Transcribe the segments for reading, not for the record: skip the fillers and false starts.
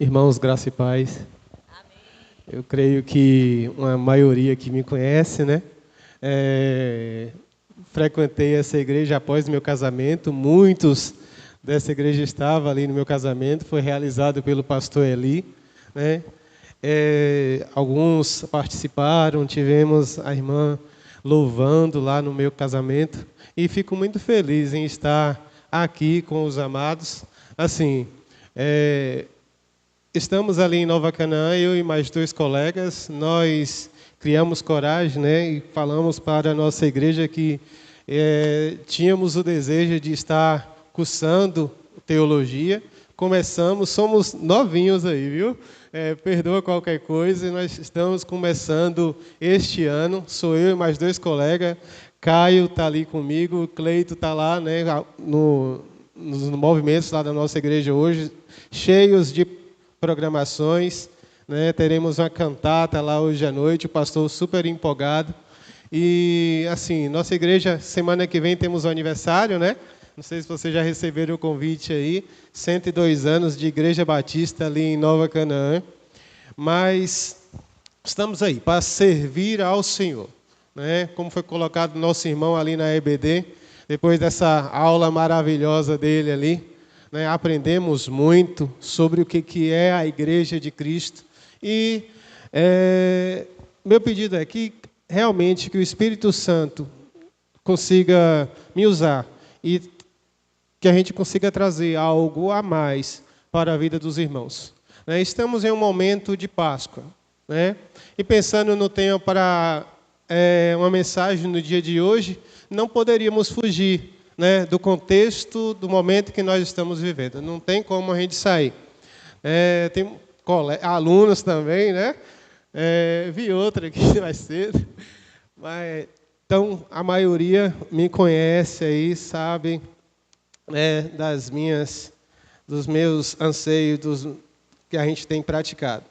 Irmãos, graça e paz. Eu creio que uma maioria que me conhece, né? Frequentei essa igreja após o meu casamento. Muitos dessa igreja estavam ali no meu casamento. Foi realizado pelo pastor Eli, né? Alguns participaram. Tivemos a irmã louvando lá no meu casamento. E fico muito feliz em estar aqui com os amados. Assim, estamos ali em Nova Canaã, eu e mais 2 colegas. Nós criamos coragem, né, e falamos para a nossa igreja que tínhamos o desejo de estar cursando teologia. Começamos, somos novinhos aí, viu? Perdoa qualquer coisa, nós estamos começando este ano. Sou eu e mais 2 colegas. Caio está ali comigo, Cleito está lá, né, nos movimentos lá da nossa igreja hoje, cheios de programações, né? Teremos uma cantata lá hoje à noite, o pastor super empolgado. E, assim, nossa igreja, semana que vem temos o aniversário, né? Não sei se vocês já receberam o convite aí, 102 anos de Igreja Batista ali em Nova Canaã. Mas estamos aí para servir ao Senhor, né? Como foi colocado nosso irmão ali na EBD, depois dessa aula maravilhosa dele ali, né, aprendemos muito sobre o que é a Igreja de Cristo. E meu pedido é que realmente que o Espírito Santo consiga me usar e que a gente consiga trazer algo a mais para a vida dos irmãos. Estamos em um momento de Páscoa, né? E pensando no tema para uma mensagem no dia de hoje, não poderíamos fugir, né, do contexto, do momento que nós estamos vivendo. Não tem como a gente sair. Tem alunos também, né? Vi outra aqui mais cedo. Mas, então, a maioria me conhece aí, sabe, né, dos meus anseios, que a gente tem praticado.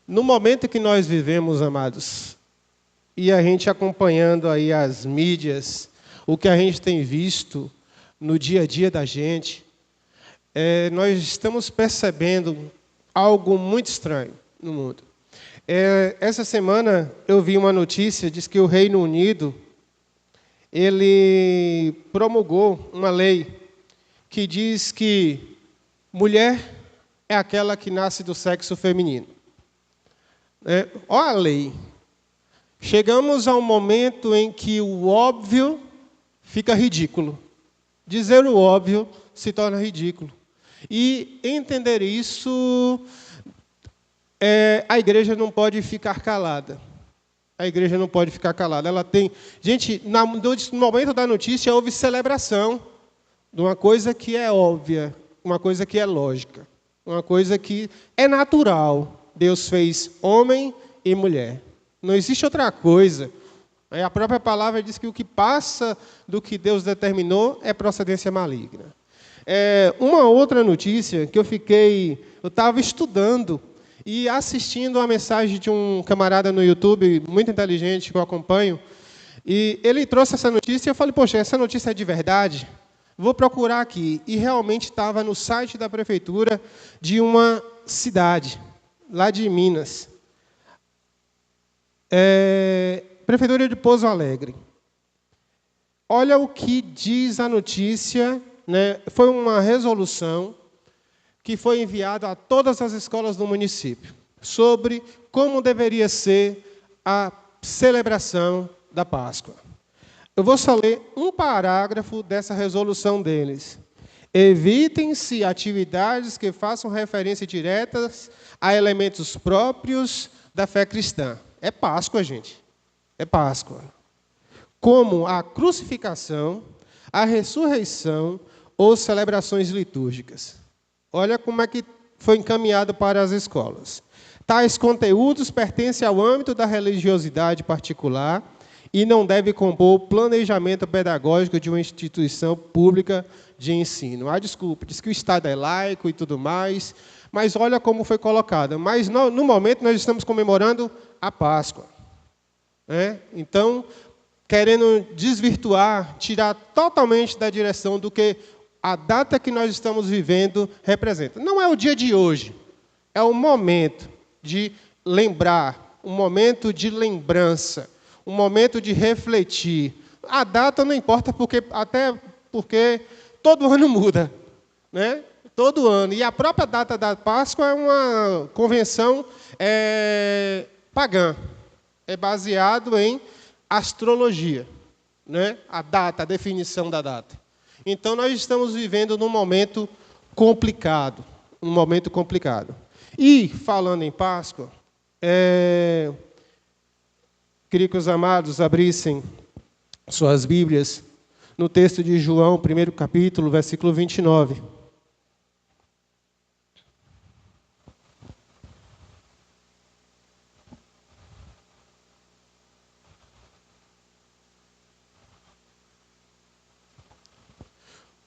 No momento que nós vivemos, amados, e a gente acompanhando aí as mídias, o que a gente tem visto no dia a dia da gente, nós estamos percebendo algo muito estranho no mundo. Essa semana eu vi uma notícia, diz que o Reino Unido ele promulgou uma lei que diz que mulher é aquela que nasce do sexo feminino. Olha a lei. Chegamos a um momento em que o óbvio fica ridículo. Dizer o óbvio se torna ridículo. E entender isso, a igreja não pode ficar calada. A igreja não pode ficar calada. Ela tem... Gente, no momento da notícia, houve celebração de uma coisa que é óbvia, uma coisa que é lógica, uma coisa que é natural. Deus fez homem e mulher. Não existe outra coisa. A própria palavra diz que o que passa do que Deus determinou é procedência maligna. Uma outra notícia que eu estava estudando e assistindo a mensagem de um camarada no YouTube, muito inteligente, que eu acompanho, e ele trouxe essa notícia e eu falei, poxa, essa notícia é de verdade? Vou procurar aqui. E realmente estava no site da prefeitura de uma cidade, lá de Minas. Prefeitura de Pouso Alegre. Olha o que diz a notícia, né? Foi uma resolução que foi enviada a todas as escolas do município sobre como deveria ser a celebração da Páscoa. Eu vou só ler um parágrafo dessa resolução deles. Evitem-se atividades que façam referência diretas a elementos próprios da fé cristã. É Páscoa, gente. É Páscoa. Como a crucificação, a ressurreição ou celebrações litúrgicas. Olha como é que foi encaminhado para as escolas. Tais conteúdos pertencem ao âmbito da religiosidade particular e não devem compor o planejamento pedagógico de uma instituição pública de ensino. Desculpa, diz que o Estado é laico e tudo mais, mas olha como foi colocado. Mas, no momento, nós estamos comemorando a Páscoa. Então, querendo desvirtuar, tirar totalmente da direção do que a data que nós estamos vivendo representa. Não é o dia de hoje, é o momento de lembrar, um momento de lembrança, um momento de refletir. A data não importa, até porque todo ano muda, né? Todo ano. E a própria data da Páscoa é uma convenção pagã. É baseado em astrologia, né? A data, a definição da data. Então, nós estamos vivendo num momento complicado. Um momento complicado. E, falando em Páscoa, queria que os amados abrissem suas Bíblias no texto de João, 1º capítulo, versículo 29.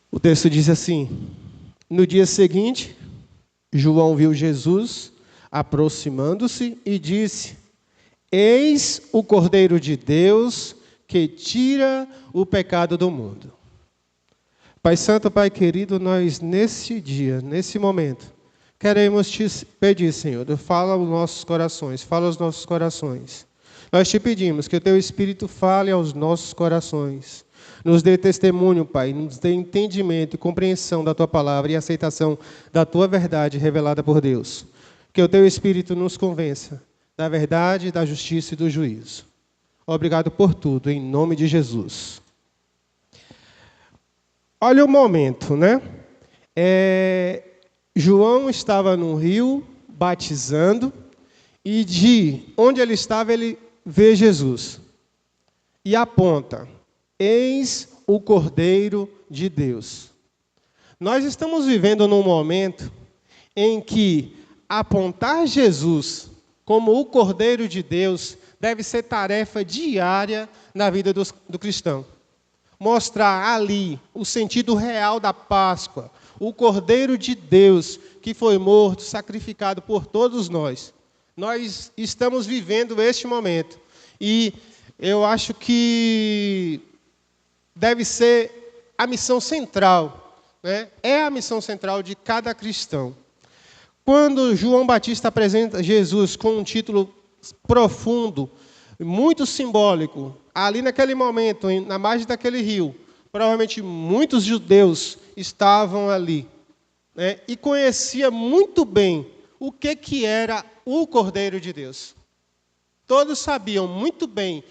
O texto diz assim: no dia seguinte, João viu Jesus aproximando-se e disse: eis o Cordeiro de Deus que tira o pecado do mundo. Pai Santo, Pai querido, nós nesse dia, nesse momento, queremos te pedir, Senhor, fala aos nossos corações. Nós te pedimos que o teu Espírito fale aos nossos corações. Nos dê testemunho, Pai, nos dê entendimento e compreensão da Tua palavra e aceitação da Tua verdade revelada por Deus. Que o Teu Espírito nos convença da verdade, da justiça e do juízo. Obrigado por tudo, em nome de Jesus. Olha o momento, né? João estava no rio, batizando, e de onde ele estava, ele vê Jesus. E aponta: eis o Cordeiro de Deus. Nós estamos vivendo num momento em que apontar Jesus como o Cordeiro de Deus deve ser tarefa diária na vida do cristão. Mostrar ali o sentido real da Páscoa, o Cordeiro de Deus que foi morto, sacrificado por todos nós. Nós estamos vivendo este momento. E eu acho que deve ser a missão central, né? É a missão central de cada cristão. Quando João Batista apresenta Jesus com um título profundo, muito simbólico, ali naquele momento, na margem daquele rio, provavelmente muitos judeus estavam ali, né? E conhecia muito bem o que era o Cordeiro de Deus. Todos sabiam muito bem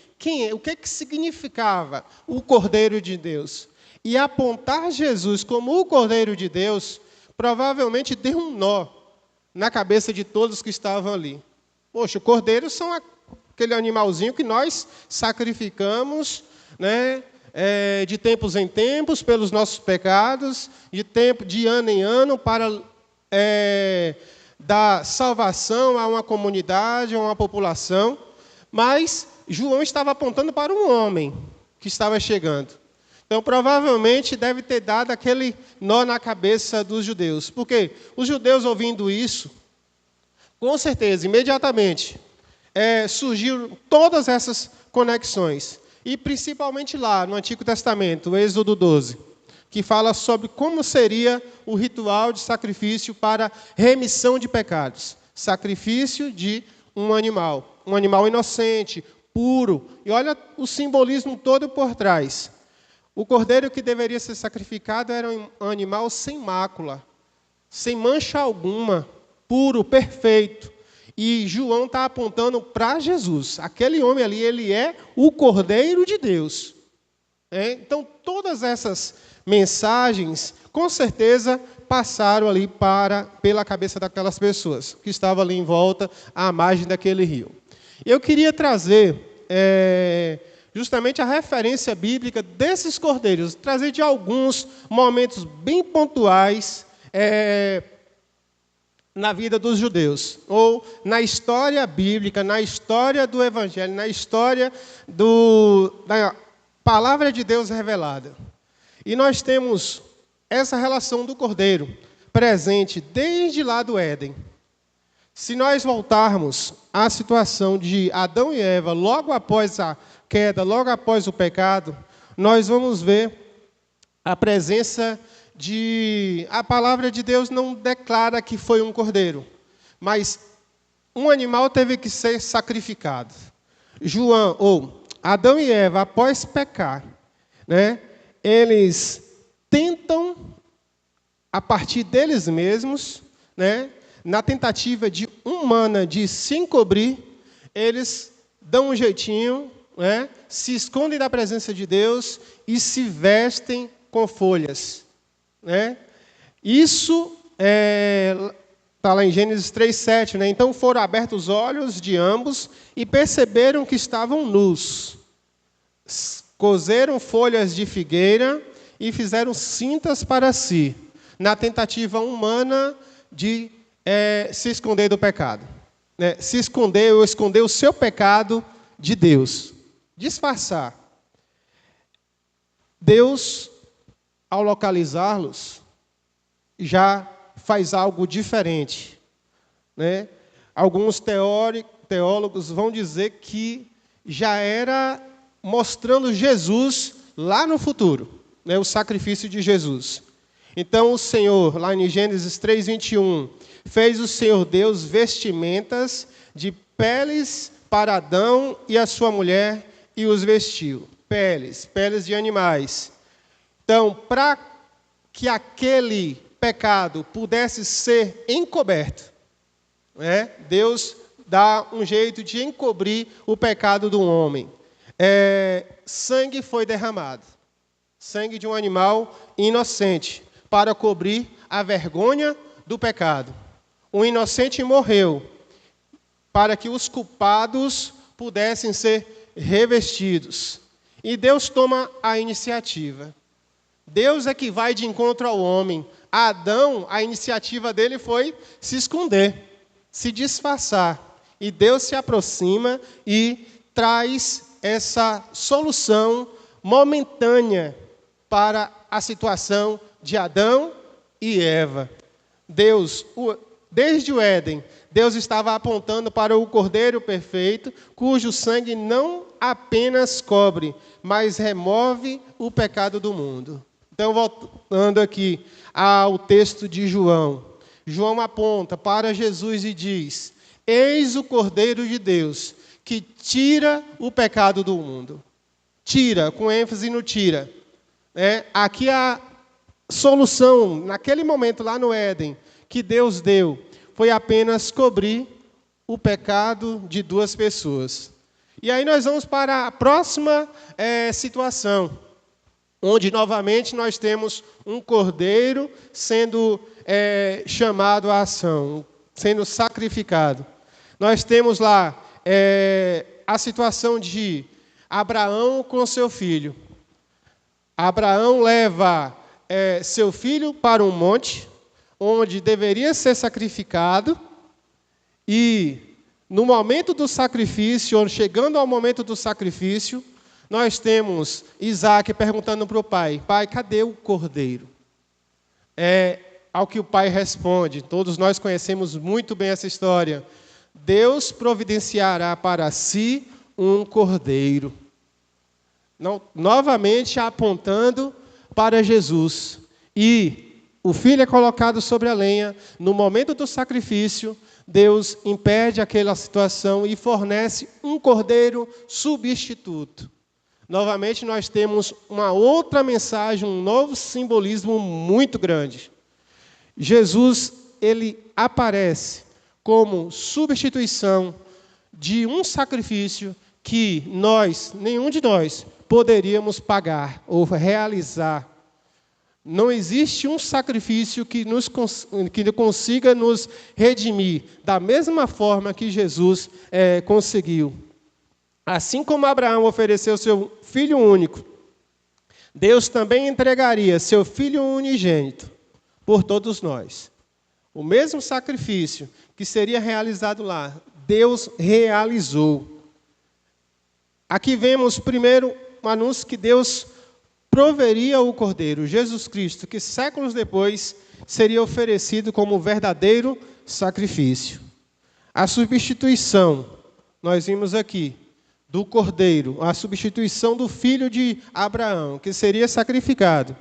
o que significava o Cordeiro de Deus. E apontar Jesus como o Cordeiro de Deus, provavelmente deu um nó na cabeça de todos que estavam ali. Poxa, o cordeiro são aquele animalzinho que nós sacrificamos, né, de tempos em tempos pelos nossos pecados, de ano em ano, para dar salvação a uma comunidade, a uma população. Mas João estava apontando para um homem que estava chegando. Então, provavelmente, deve ter dado aquele nó na cabeça dos judeus. Porque os judeus, ouvindo isso, com certeza, imediatamente, surgiram todas essas conexões. E, principalmente lá, no Antigo Testamento, o Êxodo 12, que fala sobre como seria o ritual de sacrifício para remissão de pecados. Sacrifício de um animal inocente, puro. E olha o simbolismo todo por trás. O cordeiro que deveria ser sacrificado era um animal sem mácula, sem mancha alguma, puro, perfeito. E João está apontando para Jesus. Aquele homem ali, ele é o Cordeiro de Deus. Então, todas essas mensagens, com certeza, passaram ali pela cabeça daquelas pessoas que estavam ali em volta, à margem daquele rio. Eu queria trazer justamente a referência bíblica desses cordeiros, trazer de alguns momentos bem pontuais na vida dos judeus, ou na história bíblica, na história do Evangelho, na história da palavra de Deus revelada. E nós temos essa relação do cordeiro presente desde lá do Éden. Se nós voltarmos à situação de Adão e Eva, logo após a queda, logo após o pecado, nós vamos ver a presença a palavra de Deus não declara que foi um cordeiro, mas um animal teve que ser sacrificado. Adão e Eva, após pecar, né, eles tentam, a partir deles mesmos, né, na tentativa humana de se encobrir, eles dão um jeitinho, né, se escondem da presença de Deus e se vestem com folhas. Né? Isso está lá em Gênesis 3:7. Né? Então foram abertos os olhos de ambos e perceberam que estavam nus. Coseram folhas de figueira e fizeram cintas para si, na tentativa humana de se esconder do pecado. Né? Se esconder ou esconder o seu pecado de Deus. Disfarçar. Deus, ao localizá-los, já faz algo diferente. Né? Alguns teólogos vão dizer que já era mostrando Jesus lá no futuro, né? O sacrifício de Jesus. Então o Senhor, lá em Gênesis 3:21, fez o Senhor Deus vestimentas de peles para Adão e a sua mulher e os vestiu. Peles de animais. Então, para que aquele pecado pudesse ser encoberto, né, Deus dá um jeito de encobrir o pecado do homem. Sangue foi derramado. Sangue de um animal inocente, para cobrir a vergonha do pecado. O inocente morreu, para que os culpados pudessem ser revestidos. E Deus toma a iniciativa. Deus é que vai de encontro ao homem. Adão, a iniciativa dele foi se esconder, se disfarçar. E Deus se aproxima e traz essa solução momentânea para a situação de Adão e Eva. Deus, desde o Éden, Deus estava apontando para o Cordeiro perfeito, cujo sangue não apenas cobre, mas remove o pecado do mundo. Então, voltando aqui ao texto de João. João aponta para Jesus e diz: eis o Cordeiro de Deus, que tira o pecado do mundo. Tira, com ênfase no tira. Aqui a solução, naquele momento lá no Éden, que Deus deu, foi apenas cobrir o pecado de duas pessoas. E aí nós vamos para a próxima situação, onde novamente nós temos um cordeiro sendo chamado à ação, sendo sacrificado. Nós temos lá a situação de Abraão com seu filho. Abraão leva seu filho para um monte, onde deveria ser sacrificado, e no momento do sacrifício, ou chegando ao momento do sacrifício, nós temos Isaac perguntando para o pai: pai, cadê o cordeiro? Ao que o pai responde, todos nós conhecemos muito bem essa história: Deus providenciará para si um cordeiro. Novamente apontando para Jesus. E o filho é colocado sobre a lenha. No momento do sacrifício, Deus impede aquela situação e fornece um cordeiro substituto. Novamente nós temos uma outra mensagem, um novo simbolismo muito grande. Jesus, ele aparece como substituição de um sacrifício que nenhum de nós, poderíamos pagar ou realizar. Não existe um sacrifício que consiga nos redimir da mesma forma que Jesus conseguiu. Assim como Abraão ofereceu seu filho único, Deus também entregaria seu filho unigênito por todos nós. O mesmo sacrifício que seria realizado lá, Deus realizou. Aqui vemos primeiro um anúncio que Deus proveria o Cordeiro, Jesus Cristo, que séculos depois seria oferecido como verdadeiro sacrifício. A substituição, nós vimos aqui, do Cordeiro, a substituição do filho de Abraão, que seria sacrificado.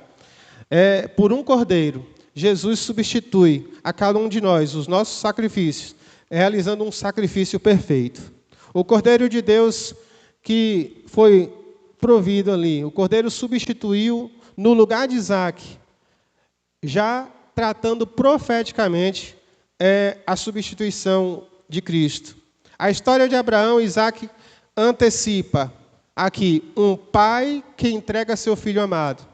Por um cordeiro, Jesus substitui a cada um de nós os nossos sacrifícios, realizando um sacrifício perfeito. O Cordeiro de Deus que foi provido ali, o Cordeiro substituiu no lugar de Isaac, já tratando profeticamente a substituição de Cristo. A história de Abraão e Isaac antecipa aqui um pai que entrega seu filho amado.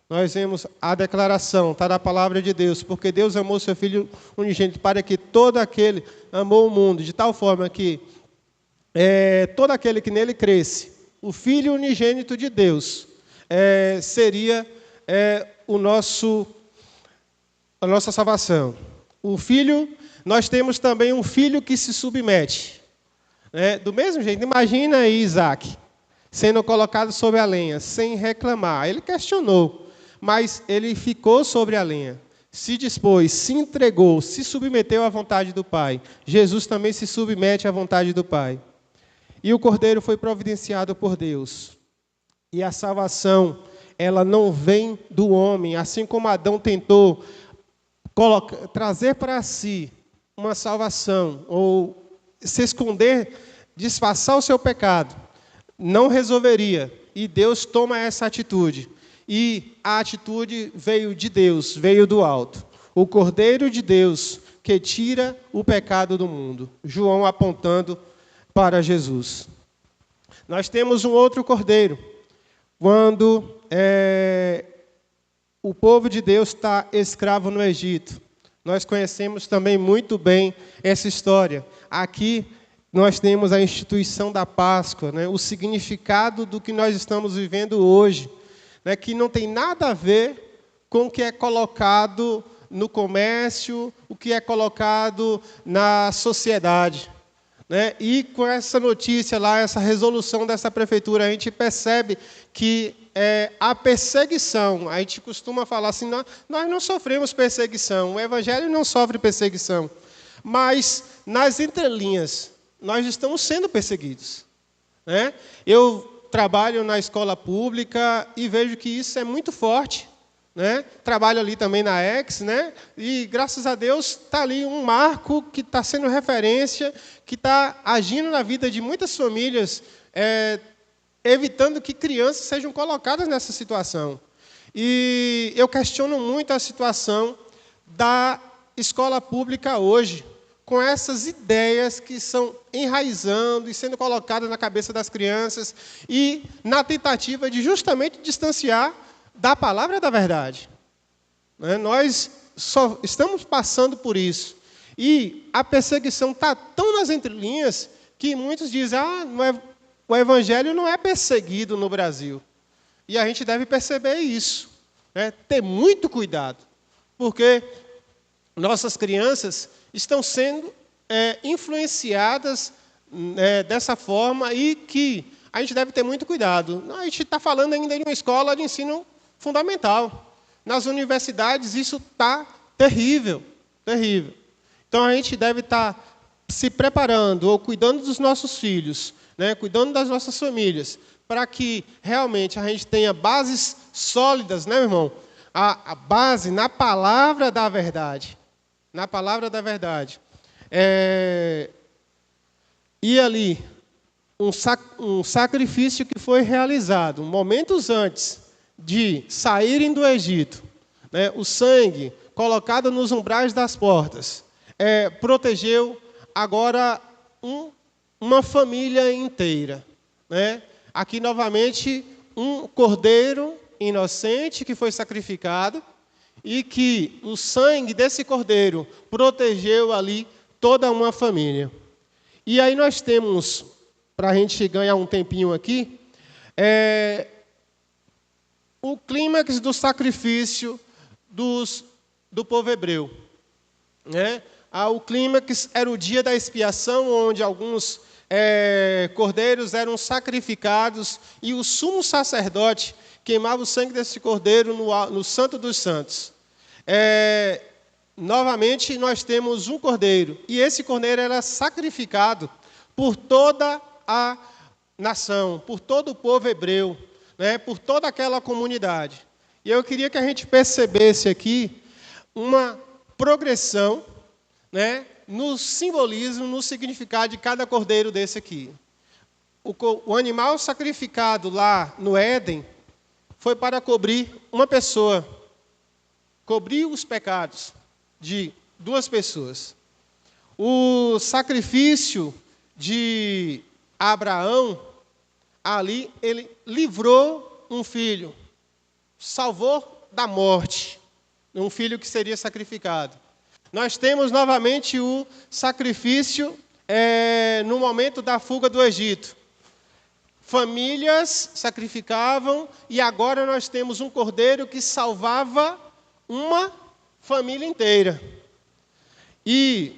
Nós vemos a declaração, está na palavra de Deus, porque Deus amou seu Filho unigênito para que todo aquele amou o mundo, de tal forma que todo aquele que nele cresce, o Filho unigênito de Deus, seria a nossa salvação. O Filho, nós temos também um Filho que se submete. Do mesmo jeito, imagina aí Isaac, sendo colocado sobre a lenha, sem reclamar. Ele questionou, mas ele ficou sobre a lenha, se dispôs, se entregou, se submeteu à vontade do Pai. Jesus também se submete à vontade do Pai. E o Cordeiro foi providenciado por Deus. E a salvação, ela não vem do homem, assim como Adão tentou trazer para si uma salvação, ou se esconder, disfarçar o seu pecado, não resolveria. E Deus toma essa atitude. E a atitude veio de Deus, veio do alto. O Cordeiro de Deus que tira o pecado do mundo. João apontando para Jesus. Nós temos um outro Cordeiro. Quando o povo de Deus está escravo no Egito. Nós conhecemos também muito bem essa história. Aqui nós temos a instituição da Páscoa, o significado do que nós estamos vivendo hoje. Que não tem nada a ver com o que é colocado no comércio, o que é colocado na sociedade. E com essa notícia lá, essa resolução dessa prefeitura, a gente percebe que a perseguição, a gente costuma falar assim, nós não sofremos perseguição, o Evangelho não sofre perseguição, mas nas entrelinhas, nós estamos sendo perseguidos. Eu trabalho na escola pública e vejo que isso é muito forte. Trabalho ali também na EX, e graças a Deus está ali um marco que está sendo referência, que está agindo na vida de muitas famílias, evitando que crianças sejam colocadas nessa situação. E eu questiono muito a situação da escola pública hoje, com essas ideias que estão enraizando e sendo colocadas na cabeça das crianças e na tentativa de justamente distanciar da palavra da verdade. Nós só estamos passando por isso. E a perseguição está tão nas entrelinhas que muitos dizem, o Evangelho não é perseguido no Brasil. E a gente deve perceber isso. Ter muito cuidado, porque nossas crianças estão sendo influenciadas dessa forma e que a gente deve ter muito cuidado. A gente está falando ainda de uma escola de ensino fundamental. Nas universidades isso está terrível, terrível. Então a gente deve estar se preparando ou cuidando dos nossos filhos, cuidando das nossas famílias, para que realmente a gente tenha bases sólidas, meu irmão? A base na palavra da verdade. Na palavra da verdade. E ali, um sacrifício que foi realizado momentos antes de saírem do Egito, o sangue colocado nos umbrais das portas, protegeu agora uma família inteira. Aqui, novamente, um cordeiro inocente que foi sacrificado, e que o sangue desse cordeiro protegeu ali toda uma família. E aí nós temos, para a gente ganhar um tempinho aqui, o clímax do sacrifício do povo hebreu. O clímax era o dia da expiação, onde alguns cordeiros eram sacrificados, e o sumo sacerdote queimava o sangue desse cordeiro no Santo dos Santos. Novamente, nós temos um cordeiro, e esse cordeiro era sacrificado por toda a nação, por todo o povo hebreu, por toda aquela comunidade. E eu queria que a gente percebesse aqui uma progressão, né, no simbolismo, no significado de cada cordeiro desse aqui. O animal sacrificado lá no Éden foi para cobrir uma pessoa, cobrir os pecados de duas pessoas. O sacrifício de Abraão, ali, ele livrou um filho, salvou da morte, um filho que seria sacrificado. Nós temos novamente o sacrifício no momento da fuga do Egito. Famílias sacrificavam e agora nós temos um cordeiro que salvava uma família inteira. E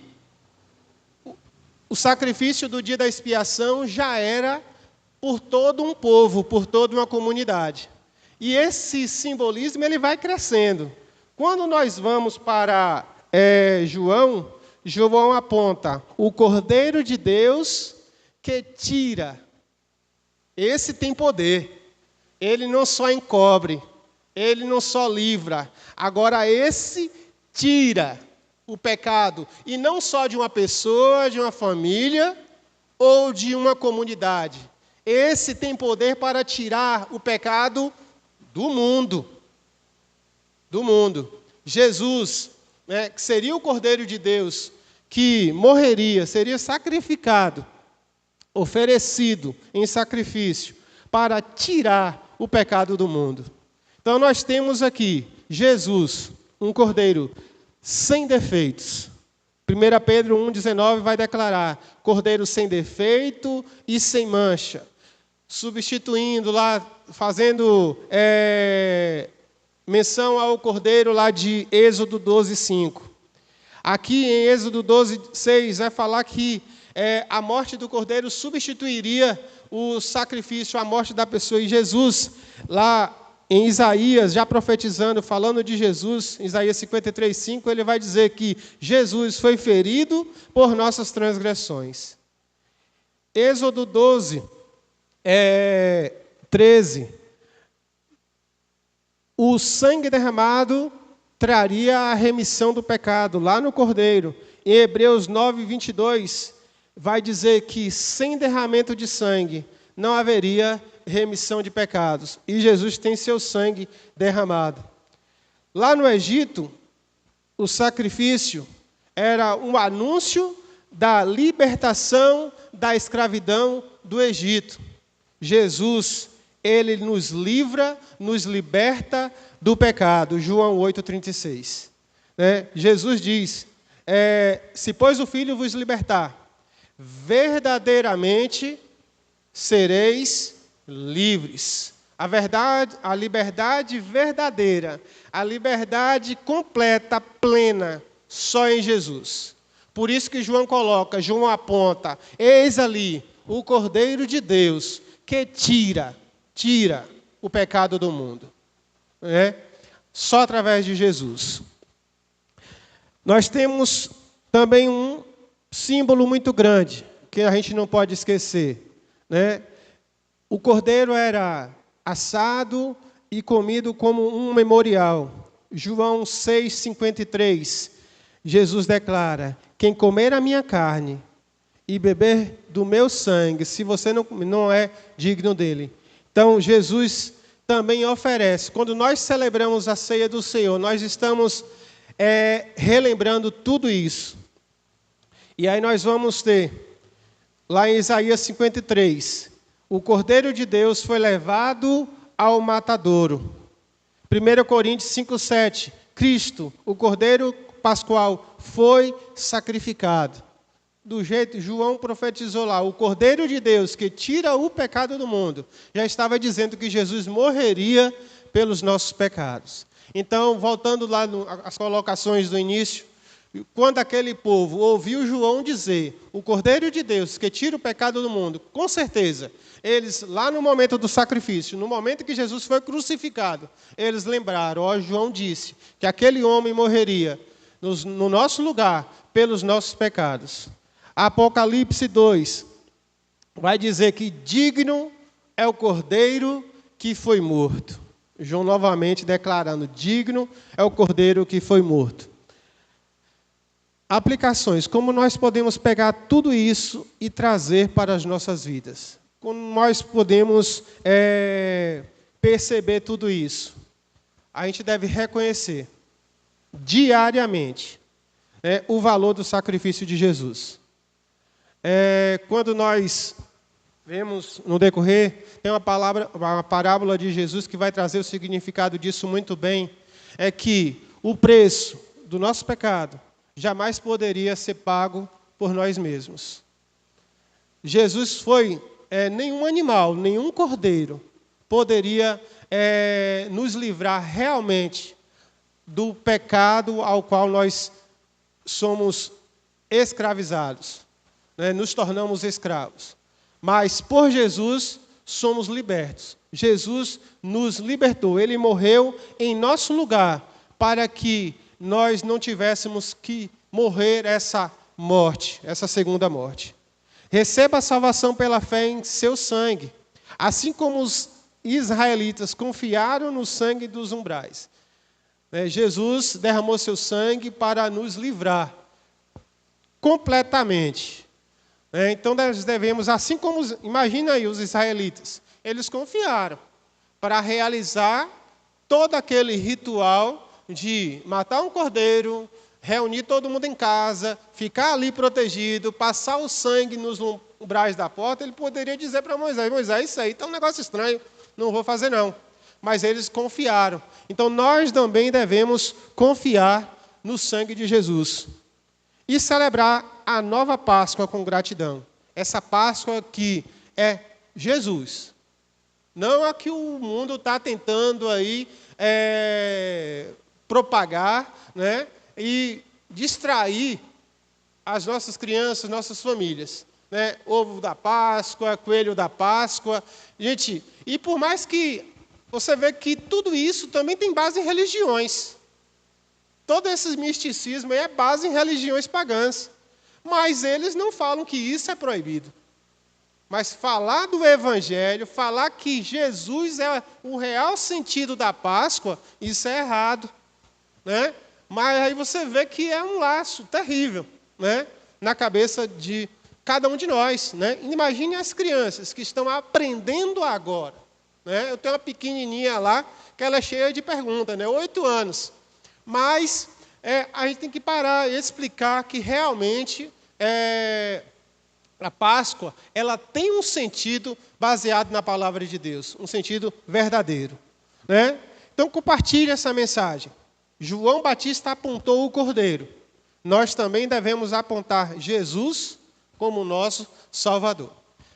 o sacrifício do dia da expiação já era por todo um povo, por toda uma comunidade. E esse simbolismo ele vai crescendo. Quando nós vamos para João aponta o Cordeiro de Deus que tira. Esse tem poder. Ele não só encobre, ele não só livra. Agora esse tira o pecado. E não só de uma pessoa, de uma família ou de uma comunidade. Esse tem poder para tirar o pecado do mundo. Do mundo. Jesus, né, que seria o Cordeiro de Deus, que morreria, seria sacrificado, oferecido em sacrifício, para tirar o pecado do mundo. Então nós temos aqui Jesus, um Cordeiro sem defeitos. 1 Pedro 1,19 vai declarar, Cordeiro sem defeito e sem mancha. Substituindo lá, fazendo menção ao Cordeiro lá de Êxodo 12:5. Aqui em Êxodo 12:6 vai falar que a morte do Cordeiro substituiria o sacrifício, a morte da pessoa. E Jesus, lá em Isaías, já profetizando, falando de Jesus, Isaías 53:5, ele vai dizer que Jesus foi ferido por nossas transgressões. Êxodo 12:13. O sangue derramado traria a remissão do pecado, lá no Cordeiro. Em Hebreus 9:22, vai dizer que sem derramamento de sangue não haveria remissão de pecados. E Jesus tem seu sangue derramado. Lá no Egito, o sacrifício era um anúncio da libertação da escravidão do Egito. Jesus, ele nos livra, nos liberta do pecado. João 8:36. Jesus diz, se pois o Filho vos libertar, verdadeiramente sereis livres. A verdade, a liberdade verdadeira, a liberdade completa, plena, só em Jesus. Por isso que João aponta, eis ali o Cordeiro de Deus que tira o pecado do mundo. Só através de Jesus. Nós temos também um símbolo muito grande, que a gente não pode esquecer. O cordeiro era assado e comido como um memorial. João 6:53, Jesus declara, quem comer a minha carne e beber do meu sangue, se você não é digno dele. Então, Jesus também oferece. Quando nós celebramos a ceia do Senhor, nós estamos relembrando tudo isso. E aí nós vamos ter, lá em Isaías 53, o Cordeiro de Deus foi levado ao matadouro. 1 Coríntios 5:7, Cristo, o Cordeiro Pascual, foi sacrificado. Do jeito João profetizou lá, o Cordeiro de Deus que tira o pecado do mundo, já estava dizendo que Jesus morreria pelos nossos pecados. Então, voltando lá às colocações do início, quando aquele povo ouviu João dizer, o Cordeiro de Deus que tira o pecado do mundo, com certeza, eles, lá no momento do sacrifício, no momento que Jesus foi crucificado, eles lembraram, João disse, que aquele homem morreria no nosso lugar, pelos nossos pecados. Apocalipse 2 vai dizer que digno é o Cordeiro que foi morto. João novamente declarando: digno é o cordeiro que foi morto. Aplicações: como nós podemos pegar tudo isso e trazer para as nossas vidas? Como nós podemos perceber tudo isso? A gente deve reconhecer diariamente o valor do sacrifício de Jesus. Quando nós vemos no decorrer, tem uma parábola de Jesus que vai trazer o significado disso muito bem, é que o preço do nosso pecado jamais poderia ser pago por nós mesmos. Jesus foi, nenhum animal, nenhum cordeiro poderia nos livrar realmente do pecado ao qual nós somos escravizados, nos tornamos escravos. Mas por Jesus somos libertos. Jesus nos libertou. Ele morreu em nosso lugar para que nós não tivéssemos que morrer essa morte, essa segunda morte. Receba a salvação pela fé em seu sangue, assim como os israelitas confiaram no sangue dos umbrais. Jesus derramou seu sangue para nos livrar completamente. Então nós devemos, assim como, imagina aí os israelitas, eles confiaram para realizar todo aquele ritual de matar um cordeiro, reunir todo mundo em casa, ficar ali protegido, passar o sangue nos umbrais da porta. Ele poderia dizer para Moisés: Moisés, isso aí está um negócio estranho, não vou fazer não. Mas eles confiaram. Então nós também devemos confiar no sangue de Jesus e celebrar a nova Páscoa com gratidão. Essa Páscoa que é Jesus. Não a que o mundo está tentando aí propagar, e distrair as nossas crianças, nossas famílias. Ovo da Páscoa, coelho da Páscoa. Gente, e por mais que você vê que tudo isso também tem base em religiões. Todo esse misticismo é base em religiões pagãs. Mas eles não falam que isso é proibido. Mas falar do Evangelho, falar que Jesus é o real sentido da Páscoa, isso é errado. Mas aí você vê que é um laço terrível, na cabeça de cada um de nós. Imagine as crianças que estão aprendendo agora. Eu tenho uma pequenininha lá, que ela é cheia de perguntas, 8 anos. Mas a gente tem que parar e explicar que realmente a Páscoa ela tem um sentido baseado na palavra de Deus, um sentido verdadeiro. Então compartilhe essa mensagem. João Batista apontou o Cordeiro. Nós também devemos apontar Jesus como nosso Salvador.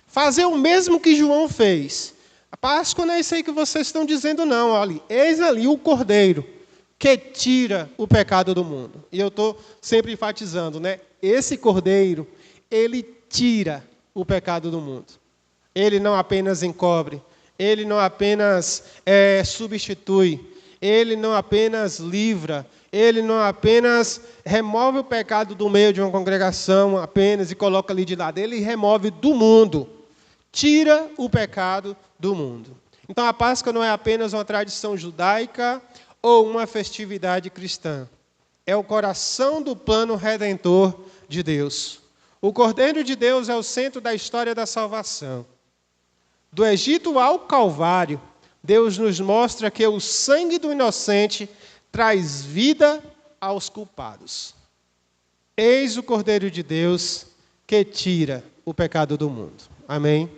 Fazer o mesmo que João fez. A Páscoa não é isso aí que vocês estão dizendo, não. Olha, eis ali o Cordeiro que tira o pecado do mundo. E eu estou sempre enfatizando, esse Cordeiro, ele tira o pecado do mundo. Ele não apenas encobre, ele não apenas substitui, ele não apenas livra, ele não apenas remove o pecado do meio de uma congregação apenas e coloca ali de lado, ele remove do mundo, tira o pecado do mundo. Então a Páscoa não é apenas uma tradição judaica ou uma festividade cristã. É o coração do plano redentor de Deus. O Cordeiro de Deus é o centro da história da salvação. Do Egito ao Calvário, Deus nos mostra que o sangue do inocente traz vida aos culpados. Eis o Cordeiro de Deus que tira o pecado do mundo. Amém?